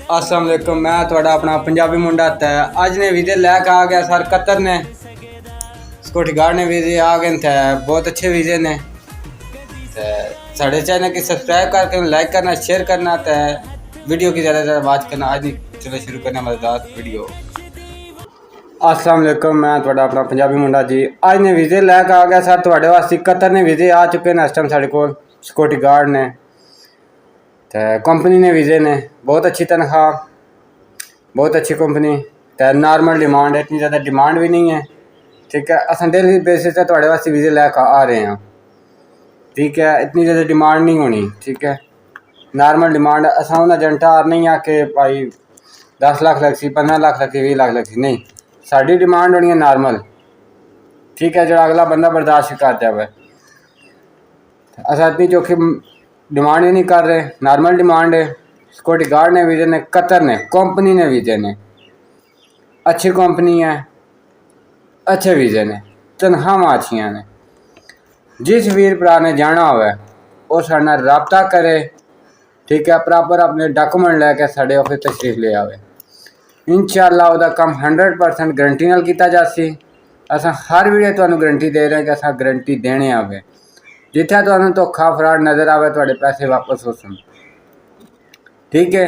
अस्सलाम वालेकुम। मैं थोड़ा अपना पंजाबी मुंडा है। अज ने वीज़े लैके आ गया सर कतर ने सिक्योरिटी गार्ड ने वीज़े आ गए थे। बहुत अच्छे वीज़े ने। साढ़े चैनल की सब्सक्राइब करके लाइक करना, शेयर करना, तो वीडियो की ज़्यादा से ज़्यादा बात करना। आज नहीं चलो शुरू करना मज़ेदार वीडियो। अस्सलाम वालेकुम। मैं थोड़ा अपना पंजाबी मुंडा जी। अज ने वीज़े लैके आ गया सर थोड़े वास्ते कतर ने वीज़े आ चुके हैं। इस टाइम साढ़े को सिक्योरिटी गार्ड ने तो कंपनी ने वीज़े ने बहुत अच्छी तनख्वाह, बहुत अच्छी कंपनी। तो नॉर्मल डिमांड है, इतनी ज़्यादा डिमांड भी नहीं है। ठीक है, अस डेली बेसिस से थोड़े वास्ते वीज़े लैके आ रहे हैं। ठीक है, इतनी ज़्यादा डिमांड नहीं होनी। ठीक है, नॉर्मल डिमांड असा उन्हें एजेंटा नहीं है कि भाई 10 लाख लग सी, 15 लाख लग सी, 20 लाख लग सी, नहीं। साड़ी डिमांड होनी है नॉर्मल। ठीक है, जो अगला बंदा बर्दाश्त कर जाए। असा इतनी चौखी डिमांड ही नहीं कर रहे, नॉर्मल डिमांड है। सिक्योरिटी गार्ड ने वीज़े ने, कतर ने कंपनी ने वीज़े ने, अच्छी कंपनी है, अच्छे वीज़े ने, तनख्वाह अच्छियाँ ने। जिस वीर भरा ने जाना हो वो साढ़े नाल राबता करे। ठीक है, प्रॉपर अपने डॉक्यूमेंट लैके साढ़े ऑफिस तशरीफ ले आवे। इंशाअल्लाह उहदा काम 100% गारंटी नाल कीता जासी। असां हर वीडियो तुहानूं गारंटी दे रहे हैं कि असां गारंटी देने आवे। जिथे तुहानूं धोखा फ्रॉड नज़र आवे तुहाडे पैसे वापस हो सन। ठीक है,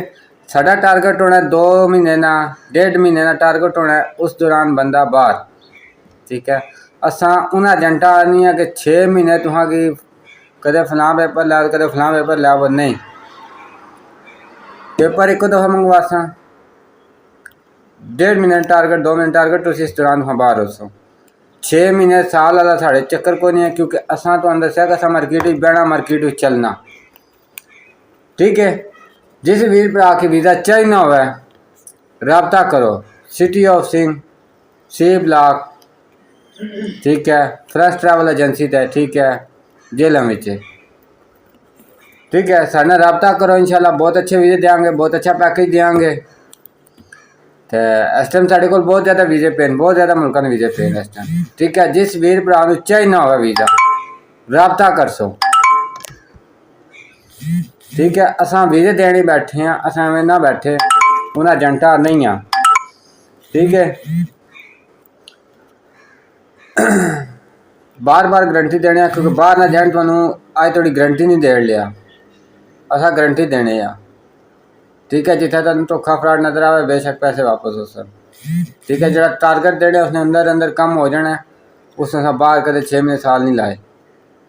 साडा टारगेट होना 2 महीने ना 1.5 महीने ना टारगेट होना है, उस दौरान बंदा बाहर। ठीक है, असां उन एजेंटा नहीं है कि 6 महीने तुहां कदे फलां पेपर लै कदे फलां पेपर लै, वो नहीं। पेपर एक दफ़ा मंगवासा 1.5 महीने टारगेट, 2 महीने टारगेट, तुम इस दौरान तुम बाहर हो सो। 6 महीने साल वाला साढ़े चक्कर को नहीं है, क्योंकि असा तो दसिया कि असा मार्केट बहना, मार्केट चलना। ठीक है, जिस वीर भरा की वीज़ा चाहिए हो रबता करो। City of Singh, C block. ठीक है, फ्रेश ट्रैवल एजेंसी है। ठीक है, जेलम विच। ठीक है, साढ़े रबता करो, इंशाल्लाह बहुत अच्छे वीज़े देंगे, बहुत अच्छा पैकेज देंगे। तो इस टाइम साढ़े को बहुत ज़्यादा वीज़े पे, बहुत ज़्यादा मुल्कों ने वीज़े पे इस टाइम। ठीक है, जिस वीर भरा चाहिए ना हो वीज़ा रबता कर सो। ठीक है, असा वीज़े देने बैठे हैं, असा एवं ना बैठे उन्हें एजेंटा नहीं आ। ठीक है, बार बार गारंटी देने, क्योंकि बाहर ना एजेंट तुहानूं अज थोड़ी गारंटी नहीं दे लिया, असा गारंटी देने आ। ठीक है, जिथे तुहानूं धोखा फ्रॉड नजर आवे बेशक पैसे वापस हो सन। ठीक है, जो टारगेट देने उसने अंदर अंदर कम हो जाना है, उसने बाहर कदे 6 महीने साल नहीं लाए।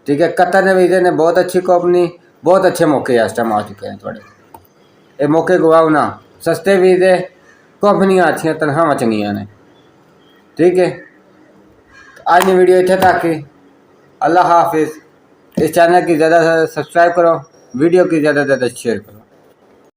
ठीक है, कतर ने वीज़े ने बहुत अच्छी कंपनी, बहुत अच्छे मौके इस टाइम आ चुके हैं थोड़े। ये मौके गवाओ ना, सस्ते वीज़े, कंपनियाँ अच्छी, तनख्वाह चंगियां ने। ठीक है, आज की वीडियो इतने तक ही। अल्लाह हाफिज़। इस चैनल की ज़्यादा से ज़्यादा सब्सक्राइब करो, वीडियो की ज़्यादा से ज़्यादा शेयर करो।